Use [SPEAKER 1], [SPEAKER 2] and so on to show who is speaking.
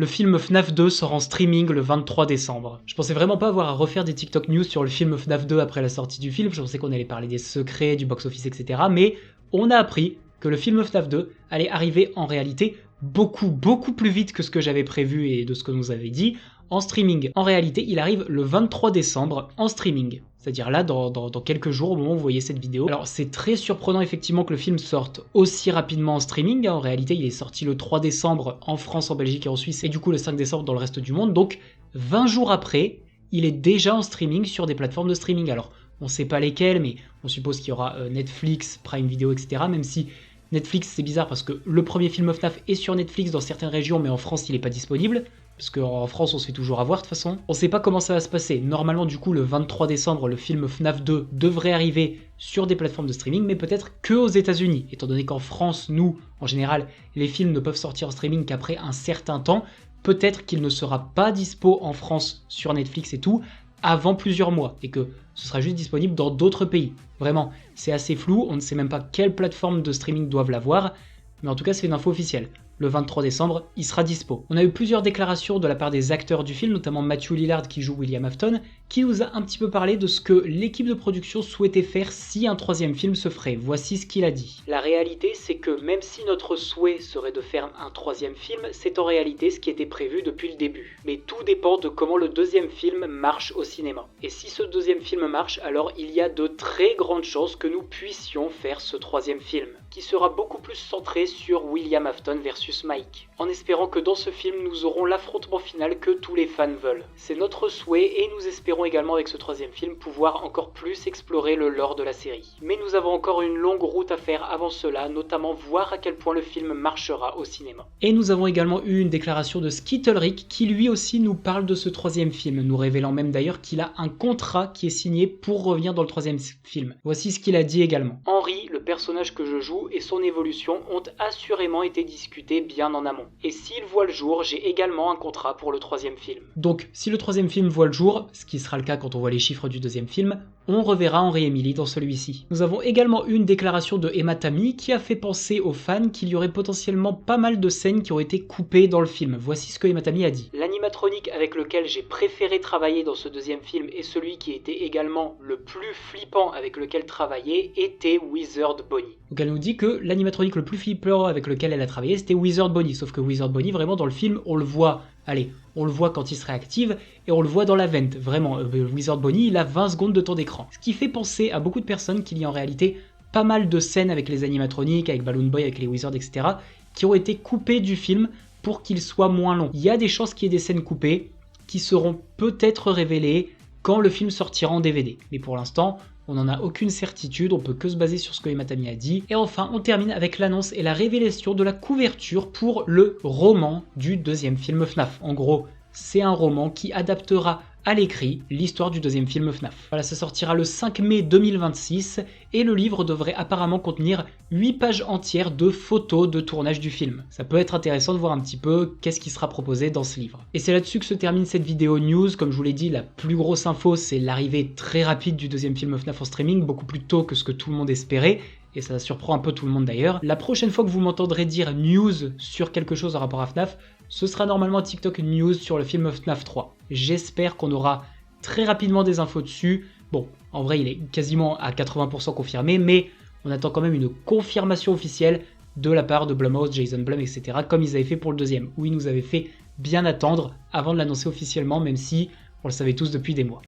[SPEAKER 1] Le film FNAF 2 sort en streaming le 23 décembre. Je pensais vraiment pas avoir à refaire des TikTok news sur le film FNAF 2 après la sortie du film, je pensais qu'on allait parler des secrets, du box-office, etc. Mais on a appris que le film FNAF 2 allait arriver en réalité beaucoup plus vite que ce que j'avais prévu et de ce que nous avait dit en streaming. En réalité, il arrive le 23 décembre en streaming. C'est-à-dire là, dans quelques jours, au moment où vous voyez cette vidéo. Alors c'est très surprenant effectivement que le film sorte aussi rapidement en streaming. En réalité, il est sorti le 3 décembre en France, en Belgique et en Suisse, et du coup le 5 décembre dans le reste du monde. Donc 20 jours après, il est déjà en streaming sur des plateformes de streaming. Alors on sait pas lesquelles, mais on suppose qu'il y aura Netflix, Prime Video, etc. Même si Netflix, c'est bizarre parce que le premier film FNAF est sur Netflix dans certaines régions, mais en France, il n'est pas disponible. Parce qu'en France, on se fait toujours avoir de toute façon. On sait pas comment ça va se passer. Normalement, du coup, le 23 décembre, le film FNAF 2 devrait arriver sur des plateformes de streaming, mais peut-être que aux États-Unis. Étant donné qu'en France, nous, en général, les films ne peuvent sortir en streaming qu'après un certain temps, peut-être qu'il ne sera pas dispo en France sur Netflix et tout avant plusieurs mois, et que ce sera juste disponible dans d'autres pays. Vraiment, c'est assez flou, on ne sait même pas quelle plateforme de streaming doivent l'avoir, mais en tout cas c'est une info officielle. Le 23 décembre, il sera dispo. On a eu plusieurs déclarations de la part des acteurs du film, notamment Matthew Lillard qui joue William Afton, qui nous a un petit peu parlé de ce que l'équipe de production souhaitait faire si un troisième film se ferait. Voici ce qu'il a dit. La réalité, c'est que même si notre souhait serait de faire un troisième film, c'est en réalité ce qui était prévu depuis le début. Mais tout dépend de comment le deuxième film marche au cinéma. Et si ce deuxième film marche, alors il y a de très grandes chances que nous puissions faire ce troisième film, qui sera beaucoup plus centré sur William Afton versus Mike, en espérant que dans ce film nous aurons l'affrontement final que tous les fans veulent. C'est notre souhait et nous espérons également avec ce troisième film pouvoir encore plus explorer le lore de la série. Mais nous avons encore une longue route à faire avant cela, notamment voir à quel point le film marchera au cinéma. Et nous avons également eu une déclaration de Skeeter Ulrich qui lui aussi nous parle de ce troisième film, nous révélant même d'ailleurs qu'il a un contrat qui est signé pour revenir dans le troisième film. Voici ce qu'il a dit également. Henry, le personnage que je joue, et son évolution ont assurément été discutés bien en amont. Et s'il voit le jour, j'ai également un contrat pour le troisième film. Donc, si le troisième film voit le jour, ce qui sera le cas quand on voit les chiffres du deuxième film, on reverra Henry Emily dans celui-ci. Nous avons également eu une déclaration de Emma Tammy qui a fait penser aux fans qu'il y aurait potentiellement pas mal de scènes qui auraient été coupées dans le film. Voici ce que Emma Tammy a dit. L'animatronique avec lequel j'ai préféré travailler dans ce deuxième film et celui qui était également le plus flippant avec lequel travailler était Wizard Bonnie. Donc elle nous dit que l'animatronique le plus flippant avec lequel elle a travaillé c'était Wizard Bonnie, sauf que Wizard Bonnie vraiment dans le film on le voit, on le voit quand il se réactive et on le voit dans la vente, vraiment Wizard Bonnie il a 20 secondes de temps d'écran. Ce qui fait penser à beaucoup de personnes qu'il y a en réalité pas mal de scènes avec les animatroniques, avec Balloon Boy, avec les Wizards, etc. qui ont été coupées du film pour qu'il soit moins long. Il y a des chances qu'il y ait des scènes coupées qui seront peut-être révélées quand le film sortira en DVD. Mais pour l'instant, on n'en a aucune certitude, on peut que se baser sur ce que Emma Tammy a dit. Et enfin, on termine avec l'annonce et la révélation de la couverture pour le roman du deuxième film FNAF. En gros, c'est un roman qui adaptera à l'écrit l'histoire du deuxième film FNAF. Voilà, ça sortira le 5 mai 2026 et le livre devrait apparemment contenir 8 pages entières de photos de tournage du film. Ça peut être intéressant de voir un petit peu qu'est-ce qui sera proposé dans ce livre. Et c'est là-dessus que se termine cette vidéo news. Comme je vous l'ai dit, la plus grosse info, c'est l'arrivée très rapide du deuxième film FNAF en streaming, beaucoup plus tôt que ce que tout le monde espérait. Et ça surprend un peu tout le monde d'ailleurs. La prochaine fois que vous m'entendrez dire news sur quelque chose en rapport à FNAF, ce sera normalement TikTok News sur le film FNAF 3. J'espère qu'on aura très rapidement des infos dessus. Bon, en vrai, il est quasiment à 80% confirmé, mais on attend quand même une confirmation officielle de la part de Blumhouse, Jason Blum, etc., comme ils avaient fait pour le deuxième, où ils nous avaient fait bien attendre avant de l'annoncer officiellement, même si on le savait tous depuis des mois.